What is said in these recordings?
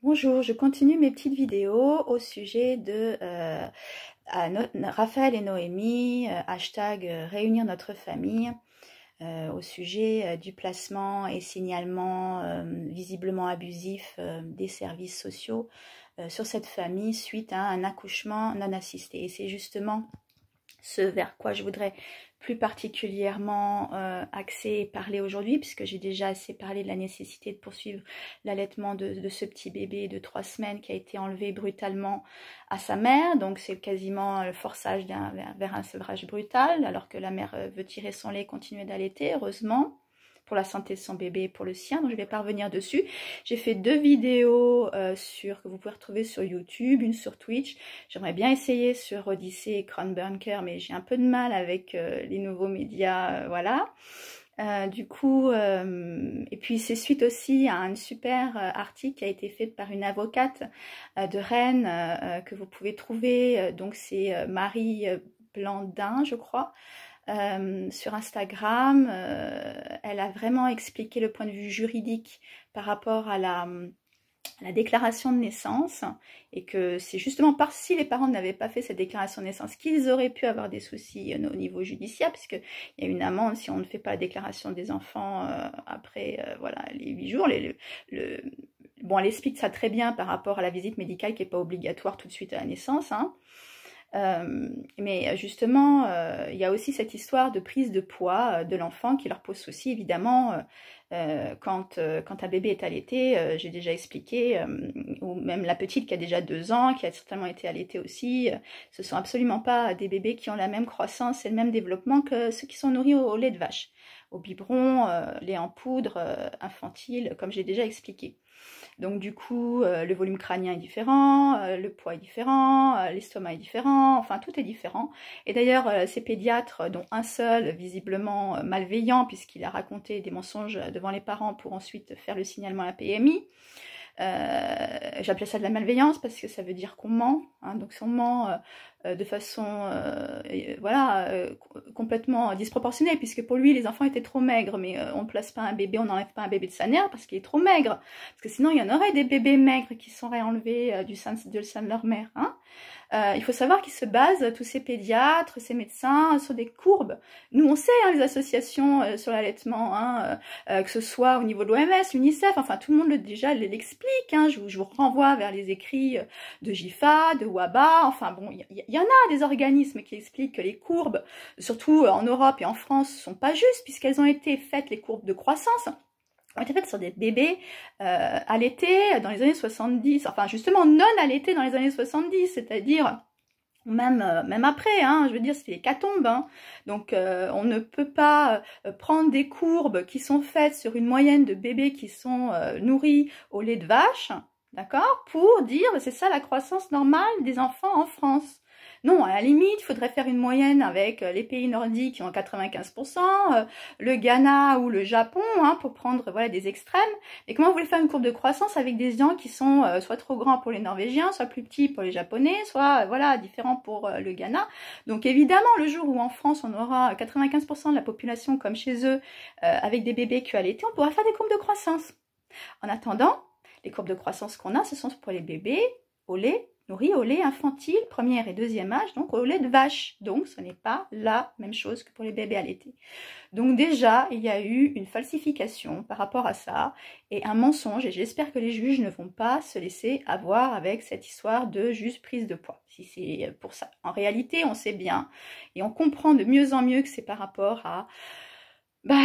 Bonjour, je continue mes petites vidéos au sujet de Raphaël et Noémie, hashtag réunir notre famille, au sujet du placement et signalement visiblement abusif des services sociaux sur cette famille suite à un accouchement non assisté. Et c'est justement ce vers quoi je voudrais plus particulièrement axer et parler aujourd'hui, puisque j'ai déjà assez parlé de la nécessité de poursuivre l'allaitement de ce petit bébé de 3 semaines qui a été enlevé brutalement à sa mère. Donc c'est quasiment le forçage vers un sevrage brutal, alors que la mère veut tirer son lait et continuer d'allaiter, heureusement, pour la santé de son bébé et pour le sien. Donc je vais pas revenir dessus. J'ai fait 2 vidéos que vous pouvez retrouver sur YouTube, une sur Twitch. J'aimerais bien essayer sur Odyssey et Crownbunker, mais j'ai un peu de mal avec les nouveaux médias, voilà. Et puis c'est suite aussi à un super article qui a été fait par une avocate de Rennes que vous pouvez trouver. Donc c'est Marie Blandin, je crois. Sur Instagram, elle a vraiment expliqué le point de vue juridique par rapport à la déclaration de naissance, et que c'est justement parce si les parents n'avaient pas fait cette déclaration de naissance qu'ils auraient pu avoir des soucis au niveau judiciaire, puisqu'il y a une amende si on ne fait pas la déclaration des enfants après voilà, les 8 jours. Bon, elle explique ça très bien par rapport à la visite médicale qui n'est pas obligatoire tout de suite à la naissance, hein. Mais justement, il y a aussi cette histoire de prise de poids de l'enfant qui leur pose souci, évidemment, quand un bébé est allaité. J'ai déjà expliqué, ou même la petite qui a déjà 2 ans, qui a certainement été allaitée aussi, ce sont absolument pas des bébés qui ont la même croissance et le même développement que ceux qui sont nourris au lait de vache, au biberon, lait en poudre, infantile, comme j'ai déjà expliqué. Donc du coup, le volume crânien est différent, le poids est différent, l'estomac est différent, enfin tout est différent. Et d'ailleurs, ces pédiatres, dont un seul visiblement malveillant, puisqu'il a raconté des mensonges devant les parents pour ensuite faire le signalement à la PMI, j'appelais ça de la malveillance parce que ça veut dire qu'on ment, hein. Donc si on ment de façon voilà, complètement disproportionnée, puisque pour lui les enfants étaient trop maigres, mais on ne place pas un bébé, on n'enlève pas un bébé de sa mère parce qu'il est trop maigre, parce que sinon il y en aurait des bébés maigres qui seraient enlevés du sein de leur mère, hein. Il faut savoir qu'ils se basent, tous ces pédiatres, ces médecins, sur des courbes. Nous, on sait, hein, les associations sur l'allaitement, hein, que ce soit au niveau de l'OMS, l'UNICEF, enfin tout le monde déjà l'explique, hein. Je vous renvoie vers les écrits de JIFA, de WABA, enfin bon, il y en a des organismes qui expliquent que les courbes, surtout en Europe et en France, sont pas justes, puisqu'elles ont été faites, les courbes de croissance, ont été faites sur des bébés allaités dans les années 70, enfin justement non allaités dans les années 70, c'est-à-dire même après, hein, je veux dire, c'est l'hécatombe, hein. Donc on ne peut pas prendre des courbes qui sont faites sur une moyenne de bébés qui sont nourris au lait de vache, d'accord, pour dire c'est ça la croissance normale des enfants en France. Non, à la limite, il faudrait faire une moyenne avec les pays nordiques qui ont 95%, le Ghana ou le Japon, hein, pour prendre voilà, des extrêmes. Et comment vous voulez faire une courbe de croissance avec des gens qui sont soit trop grands pour les Norvégiens, soit plus petits pour les Japonais, soit voilà, différents pour le Ghana. Donc évidemment, le jour où en France on aura 95% de la population comme chez eux, avec des bébés qui allaités, on pourra faire des courbes de croissance. En attendant, les courbes de croissance qu'on a, ce sont pour les bébés au lait, nourris au lait infantile, premier et deuxième âge, donc au lait de vache. Donc ce n'est pas la même chose que pour les bébés allaités. Donc déjà, il y a eu une falsification par rapport à ça, et un mensonge, et j'espère que les juges ne vont pas se laisser avoir avec cette histoire de juste prise de poids, si c'est pour ça. En réalité, on sait bien, et on comprend de mieux en mieux que c'est par rapport à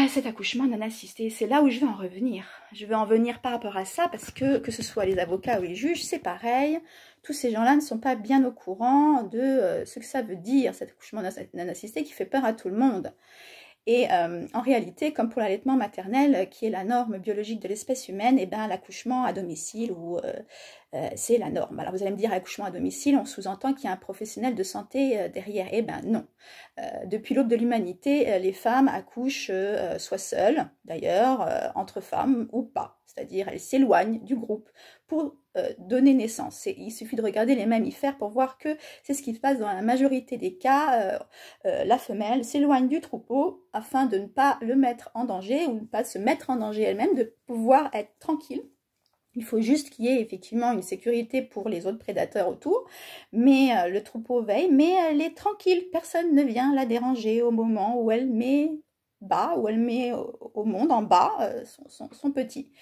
cet accouchement non assisté. C'est là où je veux en revenir. Je veux en venir par rapport à ça, parce que ce soit les avocats ou les juges, c'est pareil. Tous ces gens-là ne sont pas bien au courant de ce que ça veut dire, cet accouchement non assisté qui fait peur à tout le monde. Et en réalité, comme pour l'allaitement maternel, qui est la norme biologique de l'espèce humaine, et ben l'accouchement à domicile, c'est la norme. Alors vous allez me dire, accouchement à domicile, on sous-entend qu'il y a un professionnel de santé derrière. Eh ben non. Depuis l'aube de l'humanité, les femmes accouchent soit seules, d'ailleurs, entre femmes ou pas. C'est-à-dire, elles s'éloignent du groupe pour donner naissance. Il suffit de regarder les mammifères pour voir que c'est ce qui se passe dans la majorité des cas. La femelle s'éloigne du troupeau afin de ne pas le mettre en danger ou ne pas se mettre en danger elle-même, de pouvoir être tranquille Il faut juste qu'il y ait effectivement une sécurité pour les autres prédateurs autour, mais le troupeau veille, mais elle est tranquille, personne ne vient la déranger au moment où elle met bas, où elle met au monde en bas son petit.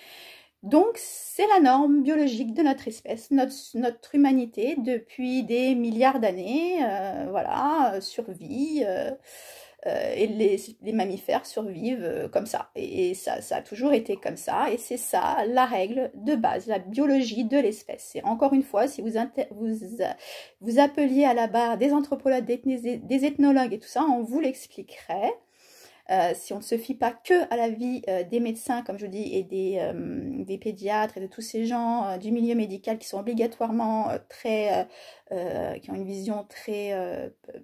Donc c'est la norme biologique de notre espèce, notre humanité depuis des milliards d'années, voilà, survie. Et les mammifères survivent comme ça. Et ça a toujours été comme ça. Et c'est ça la règle de base, la biologie de l'espèce. Et encore une fois, si vous appeliez à la barre des anthropologues, des ethnologues et tout ça, on vous l'expliquerait. Si on ne se fie pas que à la vie des médecins, comme je vous dis, et des pédiatres et de tous ces gens du milieu médical qui sont obligatoirement qui ont une vision très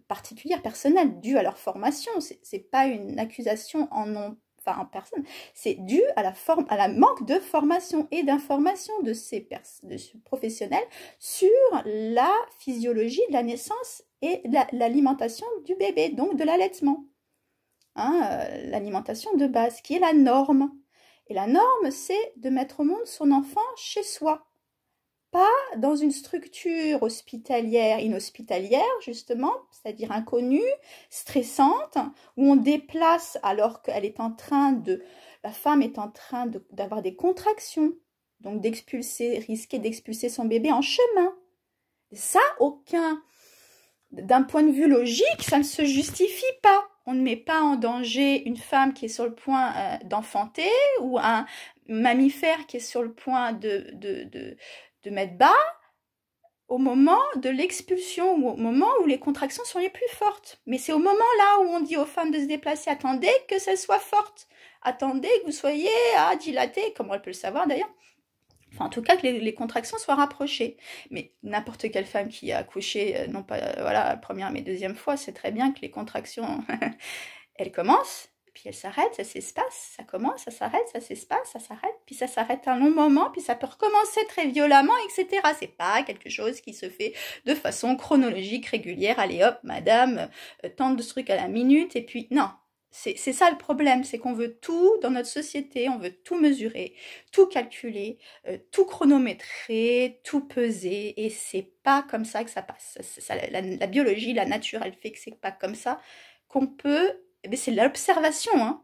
particulière, personnelle, due à leur formation. C'est pas une accusation en personne, c'est dû à la manque de formation et d'information de ces professionnels sur la physiologie de la naissance et l'alimentation du bébé, donc de l'allaitement. L'alimentation de base, qui est la norme. Et la norme, c'est de mettre au monde son enfant chez soi. Pas dans une structure hospitalière, inhospitalière, justement, c'est-à-dire inconnue, stressante, où on déplace alors qu'elle est en train la femme est en train d'avoir des contractions, donc risquer d'expulser son bébé en chemin. Ça, d'un point de vue logique, ça ne se justifie pas. On ne met pas en danger une femme qui est sur le point d'enfanter ou un mammifère qui est sur le point de mettre bas au moment de l'expulsion ou au moment où les contractions sont les plus fortes. Mais c'est au moment là où on dit aux femmes de se déplacer, attendez que ça soit forte. Attendez que vous soyez dilatée, comme on peut le savoir d'ailleurs. Enfin, en tout cas, que les contractions soient rapprochées. Mais n'importe quelle femme qui a accouché, non pas voilà, première mais deuxième fois, sait très bien que les contractions, elles commencent, puis elles s'arrêtent, ça s'espace, ça commence, ça s'arrête, ça s'espace, ça s'arrête, puis ça s'arrête un long moment, puis ça peut recommencer très violemment, etc. C'est pas quelque chose qui se fait de façon chronologique, régulière. Allez hop, madame, tente de ce truc à la minute, et puis non. C'est ça le problème, c'est qu'on veut tout dans notre société, on veut tout mesurer, tout calculer, tout chronométrer, tout peser, et c'est pas comme ça que ça passe. La biologie, la nature, elle fait que c'est pas comme ça qu'on peut. Mais c'est l'observation, hein.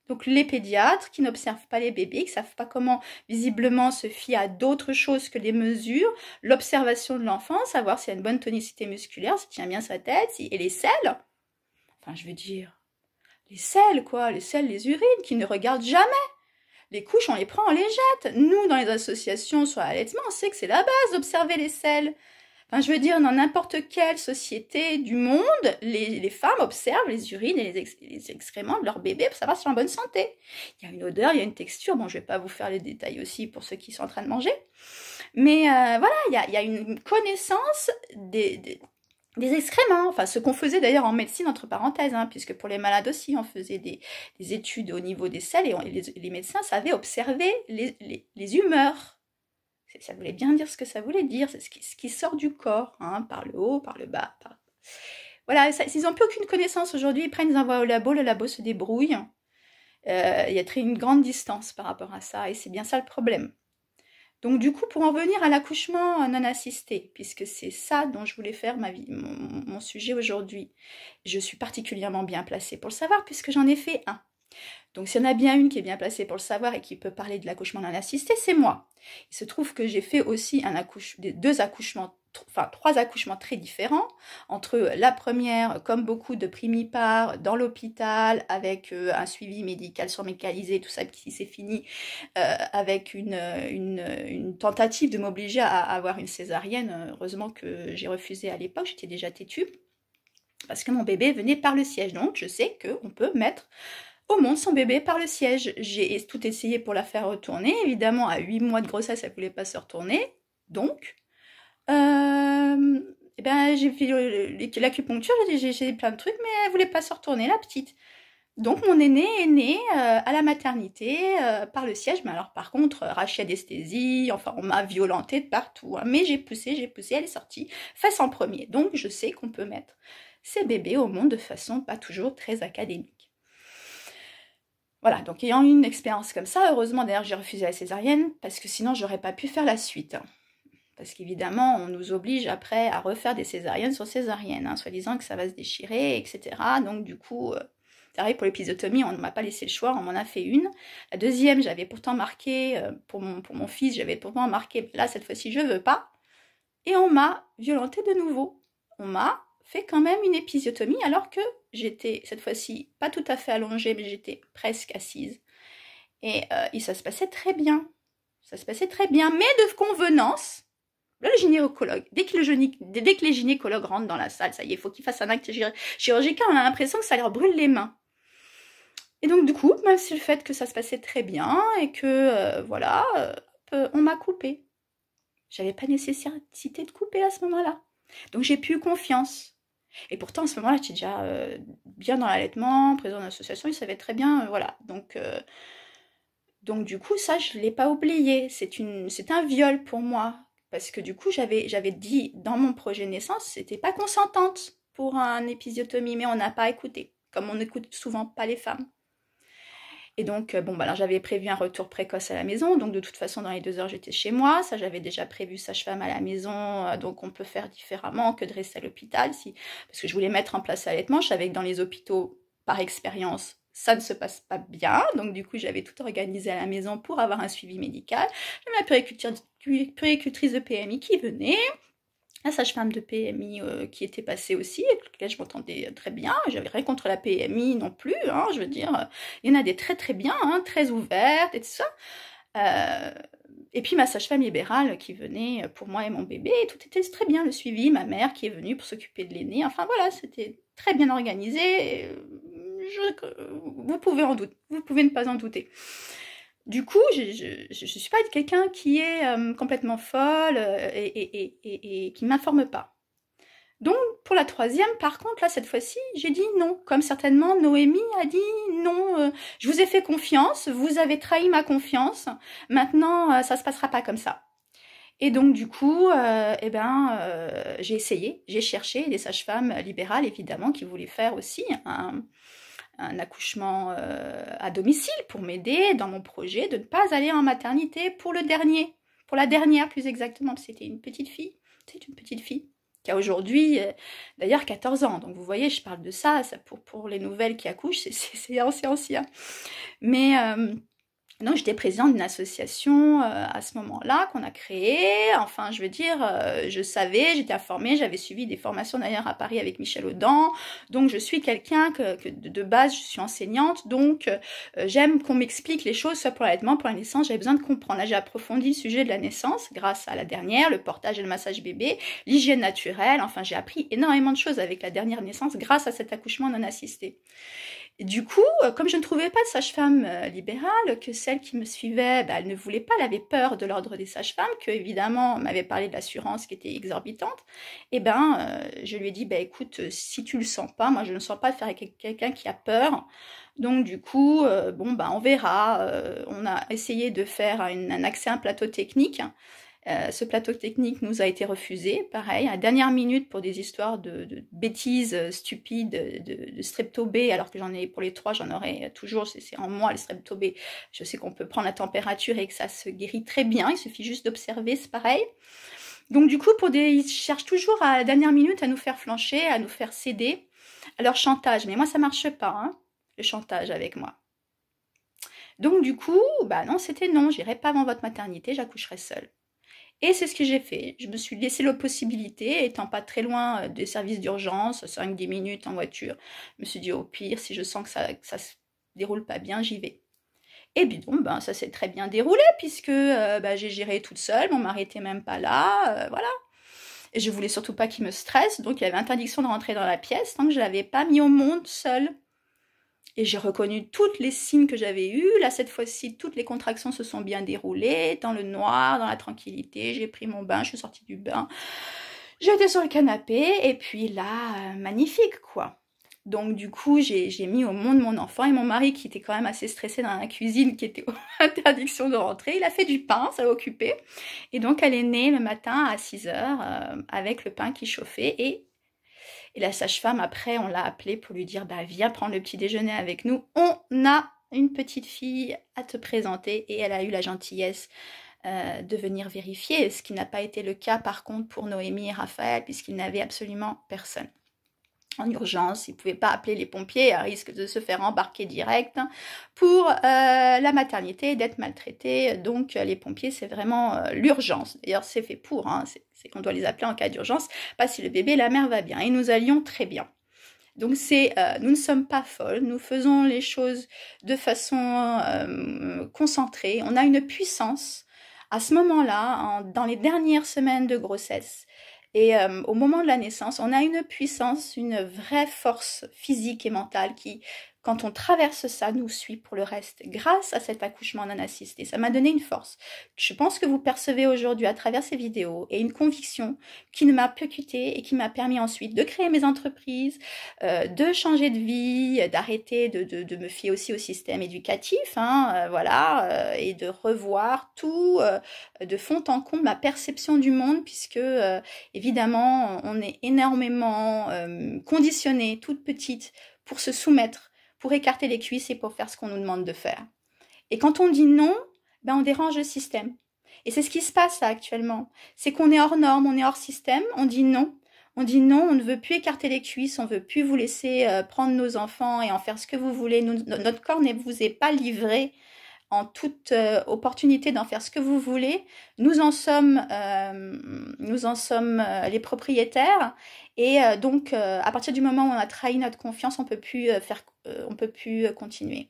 Donc les pédiatres qui n'observent pas les bébés, qui savent pas comment visiblement se fier à d'autres choses que les mesures, l'observation de l'enfant, savoir s'il a une bonne tonicité musculaire, s'il tient bien sa tête, et les selles. Enfin, je veux dire. Les selles, quoi, les selles, les urines, qui ne regardent jamais. Les couches, on les prend, on les jette. Nous, dans les associations sur l'allaitement, on sait que c'est la base d'observer les selles. Enfin, je veux dire, dans n'importe quelle société du monde, les femmes observent les urines et les excréments de leur bébé pour savoir s'ils sont en bonne santé. Il y a une odeur, il y a une texture. Bon, je ne vais pas vous faire les détails aussi pour ceux qui sont en train de manger. Mais voilà, il y a une connaissance des excréments, enfin ce qu'on faisait d'ailleurs en médecine entre parenthèses, hein, puisque pour les malades aussi on faisait des études au niveau des selles et les médecins savaient observer les humeurs. Ça voulait bien dire ce que ça voulait dire, c'est ce qui sort du corps, hein, par le haut, par le bas. Voilà, s'ils n'ont plus aucune connaissance aujourd'hui, ils prennent, ils envoient au labo, le labo se débrouille. Il y a une grande distance par rapport à ça et c'est bien ça le problème. Donc du coup, pour en venir à l'accouchement non assisté, puisque c'est ça dont je voulais faire mon sujet aujourd'hui, je suis particulièrement bien placée pour le savoir puisque j'en ai fait un. Donc s'il y en a bien une qui est bien placée pour le savoir et qui peut parler de l'accouchement non assisté, c'est moi. Il se trouve que j'ai fait aussi trois accouchements très différents, entre la première, comme beaucoup de primipares, dans l'heupital, avec un suivi médical surmédicalisé, tout ça qui s'est fini avec une tentative de m'obliger à avoir une césarienne. Heureusement que j'ai refusé à l'époque, j'étais déjà têtue, parce que mon bébé venait par le siège. Donc je sais qu'on peut mettre au monde son bébé par le siège. J'ai tout essayé pour la faire retourner. Évidemment, à 8 mois de grossesse, elle ne voulait pas se retourner. Donc, j'ai fait l'acupuncture, j'ai plein de trucs, mais elle ne voulait pas se retourner, la petite. Donc, mon aîné est né à la maternité par le siège. Mais alors, par contre, rachis-anesthésie, enfin, on m'a violentée de partout. Hein. Mais j'ai poussé, elle est sortie, face en premier. Donc, je sais qu'on peut mettre ces bébés au monde de façon pas toujours très académique. Voilà, donc ayant eu une expérience comme ça, heureusement d'ailleurs j'ai refusé la césarienne, parce que sinon j'aurais pas pu faire la suite. Parce qu'évidemment, on nous oblige après à refaire des césariennes sur césarienne, soi-disant que ça va se déchirer, etc. Donc du coup, pareil pour l'épisiotomie, on ne m'a pas laissé le choix, on m'en a fait une. La deuxième, j'avais pourtant marqué, pour mon fils, j'avais pourtant marqué, là cette fois-ci je veux pas. Et on m'a violentée de nouveau. On m'a fait quand même une épisiotomie alors que j'étais cette fois-ci pas tout à fait allongée, mais j'étais presque assise. Et ça se passait très bien. Ça se passait très bien, mais de convenance. Là, le gynécologue, dès que les gynécologues rentrent dans la salle, ça y est, il faut qu'ils fassent un acte chirurgical, on a l'impression que ça leur brûle les mains. Et donc, du coup, même si le fait que ça se passait très bien et que, on m'a coupé. J'avais pas nécessité de couper à ce moment-là. Donc, j'ai plus eu confiance. Et pourtant, à ce moment-là, j'étais déjà bien dans l'allaitement, président d'association, ils savaient très bien, voilà. Donc, du coup, ça, je ne l'ai pas oublié. C'est un viol pour moi. Parce que du coup, j'avais dit dans mon projet de naissance, c'était pas consentante pour un épisiotomie, mais on n'a pas écouté, comme on n'écoute souvent pas les femmes. Et donc, alors j'avais prévu un retour précoce à la maison, donc de toute façon, dans les 2 heures, j'étais chez moi. Ça, j'avais déjà prévu sage-femme à la maison, donc on peut faire différemment que de rester à l'hôpital, parce que je voulais mettre en place l'allaitement. Je savais que dans les hôpitaux, par expérience, ça ne se passe pas bien, donc du coup, j'avais tout organisé à la maison pour avoir un suivi médical. J'avais ma puéricultrice de PMI qui venait, la sage-femme de PMI qui était passée aussi, avec laquelle je m'entendais très bien. J'avais rien contre la PMI non plus, je veux dire, il y en a des très très bien, très ouvertes et tout ça. Et puis ma sage-femme libérale qui venait pour moi et mon bébé, tout était très bien, le suivi, ma mère qui est venue pour s'occuper de l'aîné, enfin voilà, c'était très bien organisé. Vous pouvez ne pas en douter. Du coup, je suis pas quelqu'un qui est complètement folle et qui m'informe pas. Donc, pour la troisième, par contre, là, cette fois-ci, j'ai dit non. Comme certainement Noémie a dit non, je vous ai fait confiance, vous avez trahi ma confiance, maintenant, ça se passera pas comme ça. Et donc, du coup, j'ai essayé, j'ai cherché des sages-femmes libérales, évidemment, qui voulaient faire aussi un accouchement à domicile pour m'aider dans mon projet de ne pas aller en maternité pour la dernière plus exactement, parce que c'était une petite fille, qui a aujourd'hui d'ailleurs 14 ans, donc vous voyez, je parle de ça pour les nouvelles qui accouchent, c'est ancien. Mais donc j'étais présidente d'une association à ce moment-là qu'on a créée. Enfin, je veux dire, je savais, j'étais informée, j'avais suivi des formations d'ailleurs à Paris avec Michel Audin. Donc je suis quelqu'un que de base, je suis enseignante, donc j'aime qu'on m'explique les choses, soit pour l'allaitement, pour la naissance, j'avais besoin de comprendre. Là, j'ai approfondi le sujet de la naissance grâce à la dernière, le portage et le massage bébé, l'hygiène naturelle. Enfin, j'ai appris énormément de choses avec la dernière naissance grâce à cet accouchement non assisté. Et du coup, comme je ne trouvais pas de sage-femme libérale, que celle qui me suivait, elle ne voulait pas, elle avait peur de l'ordre des sages-femmes, que évidemment, on m'avait parlé de l'assurance qui était exorbitante, je lui ai dit, écoute, si tu le sens pas, moi je ne sens pas de faire avec quelqu'un qui a peur, donc du coup, on verra. On a essayé de faire un accès à un plateau technique. Ce plateau technique nous a été refusé, pareil, à la dernière minute pour des histoires de bêtises stupides, de strepto-B, alors que pour les 3, j'en aurais toujours, c'est en moi le strepto-B. Je sais qu'on peut prendre la température et que ça se guérit très bien, il suffit juste d'observer, c'est pareil. Donc du coup, ils cherchent toujours à la dernière minute à nous faire flancher, à nous faire céder à leur chantage. Mais moi, ça marche pas, le chantage avec moi. Donc du coup, non, c'était non, j'irai pas avant votre maternité, j'accoucherai seule. Et c'est ce que j'ai fait. Je me suis laissé la possibilité, étant pas très loin des services d'urgence, 5-10 minutes en voiture. Je me suis dit, au pire, si je sens que ça se déroule pas bien, j'y vais. Et puis ça s'est très bien déroulé, puisque j'ai géré toute seule, mon mari était même pas là, voilà. Et je voulais surtout pas qu'il me stresse, donc il y avait interdiction de rentrer dans la pièce, tant que je l'avais pas mis au monde seule. Et j'ai reconnu tous les signes que j'avais eus. Là, cette fois-ci, toutes les contractions se sont bien déroulées, dans le noir, dans la tranquillité. J'ai pris mon bain, je suis sortie du bain. J'étais sur le canapé, et puis là, magnifique, quoi. Donc, du coup, j'ai mis au monde mon enfant, et mon mari, qui était quand même assez stressé dans la cuisine, qui était interdiction de rentrer, il a fait du pain, ça l'a occupé. Et donc, elle est née le matin à 6h, avec le pain qui chauffait, et la sage-femme, après, on l'a appelée pour lui dire, viens prendre le petit déjeuner avec nous. On a une petite fille à te présenter et elle a eu la gentillesse de venir vérifier, ce qui n'a pas été le cas par contre pour Noémie et Raphaël puisqu'ils n'avaient absolument personne. En urgence, ils ne pouvaient pas appeler les pompiers à risque de se faire embarquer direct pour la maternité et d'être maltraités. Donc les pompiers, c'est vraiment l'urgence. D'ailleurs, c'est fait pour, hein. C'est qu'on doit les appeler en cas d'urgence, pas si le bébé et la mère va bien. Et nous allions très bien. Donc nous ne sommes pas folles, nous faisons les choses de façon concentrée. On a une puissance à ce moment-là, dans les dernières semaines de grossesse. Et au moment de la naissance, on a une puissance, une vraie force physique et mentale qui, quand on traverse ça, nous suit pour le reste. Grâce à cet accouchement non assisté, ça m'a donné une force. Je pense que vous percevez aujourd'hui à travers ces vidéos et une conviction qui ne m'a plus quittée et qui m'a permis ensuite de créer mes entreprises, de changer de vie, d'arrêter de me fier aussi au système éducatif, hein, voilà, et de revoir tout de fond en comble, ma perception du monde, puisque évidemment, on est énormément conditionné, toute petite, pour se soumettre, pour écarter les cuisses et pour faire ce qu'on nous demande de faire. Et quand on dit non, ben on dérange le système. Et c'est ce qui se passe là, actuellement. C'est qu'on est hors norme, on est hors système, on dit non. On dit non, on ne veut plus écarter les cuisses, on ne veut plus vous laisser prendre nos enfants et en faire ce que vous voulez. Notre corps ne vous est pas livré en toute opportunité d'en faire ce que vous voulez. Nous en sommes les propriétaires et donc à partir du moment où on a trahi notre confiance, on peut plus continuer.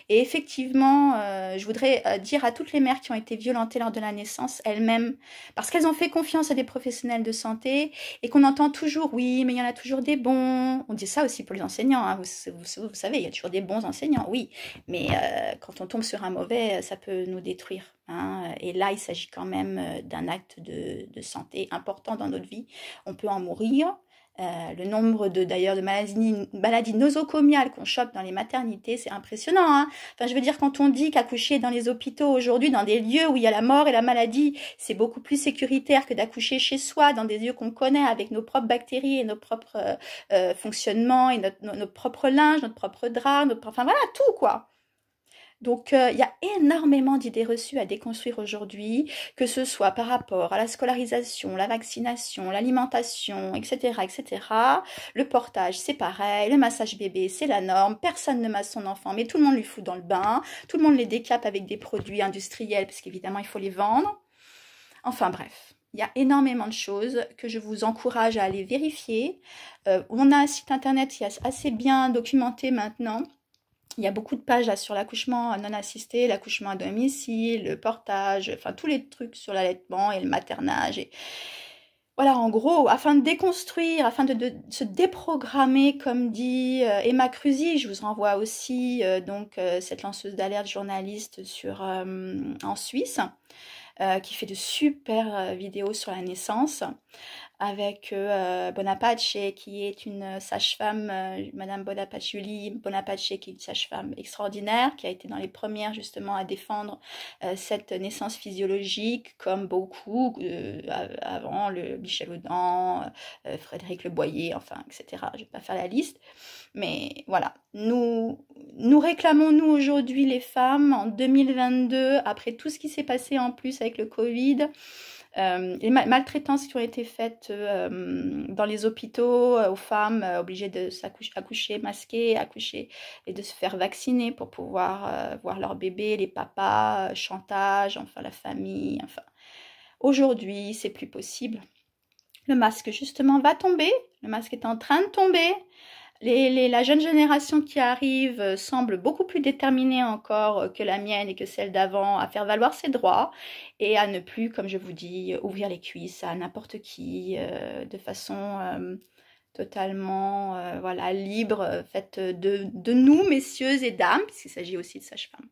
Et effectivement, je voudrais dire à toutes les mères qui ont été violentées lors de la naissance, elles-mêmes, parce qu'elles ont fait confiance à des professionnels de santé et qu'on entend toujours, oui, mais il y en a toujours des bons. On dit ça aussi pour les enseignants, hein. Vous savez, il y a toujours des bons enseignants, oui, mais quand on tombe sur un mauvais, ça peut nous détruire, hein. Et là, il s'agit quand même d'un acte de santé important dans notre vie. On peut en mourir. Le nombre d'ailleurs de maladies nosocomiales qu'on chope dans les maternités, c'est impressionnant, hein. Enfin, je veux dire, quand on dit qu'accoucher dans les hôpitaux aujourd'hui, dans des lieux où il y a la mort et la maladie, c'est beaucoup plus sécuritaire que d'accoucher chez soi, dans des lieux qu'on connaît, avec nos propres bactéries et nos propres fonctionnements, et notre propre linge, notre propre drap, enfin voilà, tout quoi. Donc, il y a énormément d'idées reçues à déconstruire aujourd'hui, que ce soit par rapport à la scolarisation, la vaccination, l'alimentation, etc., etc. Le portage, c'est pareil. Le massage bébé, c'est la norme. Personne ne masse son enfant, mais tout le monde lui fout dans le bain. Tout le monde les décape avec des produits industriels, parce qu'évidemment, il faut les vendre. Enfin, bref. Il y a énormément de choses que je vous encourage à aller vérifier. On a un site internet qui est assez bien documenté maintenant. Il y a beaucoup de pages là, sur l'accouchement non assisté, l'accouchement à domicile, le portage, enfin tous les trucs sur l'allaitement et le maternage. Et voilà, en gros, afin de déconstruire, afin de se déprogrammer, comme dit Emma Cruzy, je vous renvoie aussi cette lanceuse d'alerte journaliste en Suisse, qui fait de super vidéos sur la naissance, avec Bonapace, qui est une sage-femme, Madame Bonapace, Julie Bonapace, qui est une sage-femme extraordinaire, qui a été dans les premières justement à défendre cette naissance physiologique, comme beaucoup avant, Michel Audin, Frédéric Le Boyer, enfin, etc. Je ne vais pas faire la liste, mais voilà. Nous réclamons, nous, aujourd'hui, les femmes, en 2022, après tout ce qui s'est passé en plus avec le Covid, les maltraitances qui ont été faites dans les hôpitaux aux femmes obligées de accoucher masquées, accoucher et de se faire vacciner pour pouvoir voir leur bébé, les papas, chantage, enfin la famille, enfin. Aujourd'hui, c'est plus possible. Le masque, justement, va tomber. Le masque est en train de tomber. La jeune génération qui arrive semble beaucoup plus déterminée encore que la mienne et que celle d'avant à faire valoir ses droits et à ne plus, comme je vous dis, ouvrir les cuisses à n'importe qui de façon totalement libre, faite de nous, messieurs et dames, puisqu'il s'agit aussi de sages-femmes,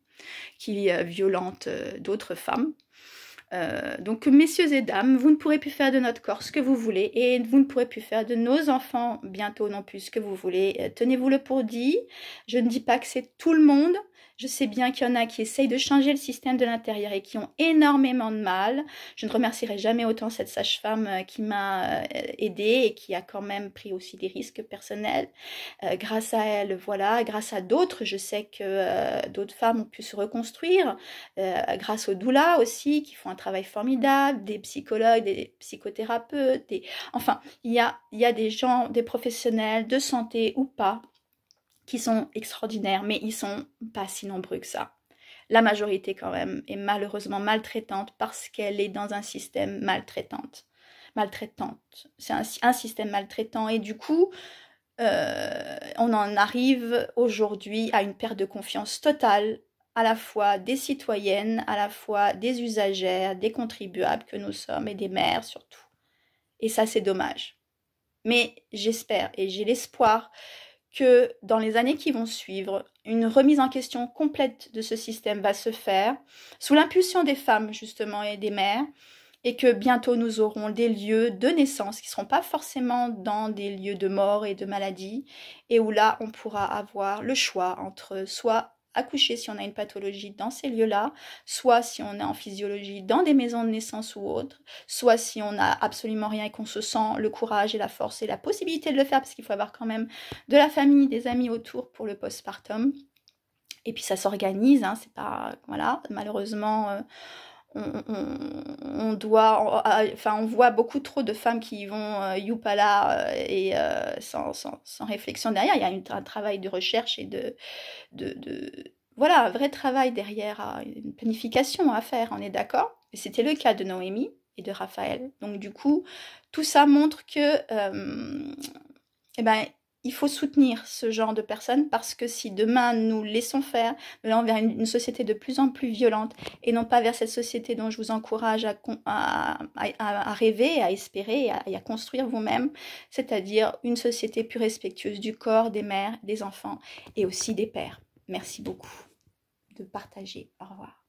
qui violentent d'autres femmes. Donc, messieurs et dames, vous ne pourrez plus faire de notre corps ce que vous voulez et vous ne pourrez plus faire de nos enfants bientôt non plus ce que vous voulez. Tenez-vous-le pour dit. Je ne dis pas que c'est tout le monde. Je sais bien qu'il y en a qui essayent de changer le système de l'intérieur et qui ont énormément de mal. Je ne remercierai jamais autant cette sage-femme qui m'a aidée et qui a quand même pris aussi des risques personnels. Grâce à elle, voilà, grâce à d'autres, je sais que d'autres femmes ont pu se reconstruire, grâce aux doulas aussi, qui font un travail formidable, des psychologues, des psychothérapeutes, enfin, il y a des gens, des professionnels de santé ou pas, qui sont extraordinaires, mais ils sont pas si nombreux que ça. La majorité quand même est malheureusement maltraitante parce qu'elle est dans un système maltraitante. C'est un système maltraitant et du coup, on en arrive aujourd'hui à une perte de confiance totale à la fois des citoyennes, à la fois des usagères, des contribuables que nous sommes et des mères surtout. Et ça, c'est dommage. Mais j'espère et j'ai l'espoir que dans les années qui vont suivre, une remise en question complète de ce système va se faire, sous l'impulsion des femmes justement et des mères, et que bientôt nous aurons des lieux de naissance qui ne seront pas forcément dans des lieux de mort et de maladie, et où là on pourra avoir le choix entre soit accoucher si on a une pathologie dans ces lieux-là, soit si on est en physiologie dans des maisons de naissance ou autres, soit si on n'a absolument rien et qu'on se sent le courage et la force et la possibilité de le faire, parce qu'il faut avoir quand même de la famille, des amis autour pour le postpartum. Et puis ça s'organise, hein, c'est pas, voilà, malheureusement, on voit beaucoup trop de femmes qui vont youpala et sans réflexion derrière. Il y a un travail de recherche et voilà, un vrai travail derrière, une planification à faire, on est d'accord. Et c'était le cas de Noémie et de Raphaël. Donc du coup, tout ça montre que il faut soutenir ce genre de personnes parce que si demain nous laissons faire, nous allons vers une société de plus en plus violente et non pas vers cette société dont je vous encourage à rêver, à espérer et à construire vous-même, c'est-à-dire une société plus respectueuse du corps, des mères, des enfants et aussi des pères. Merci beaucoup de partager. Au revoir.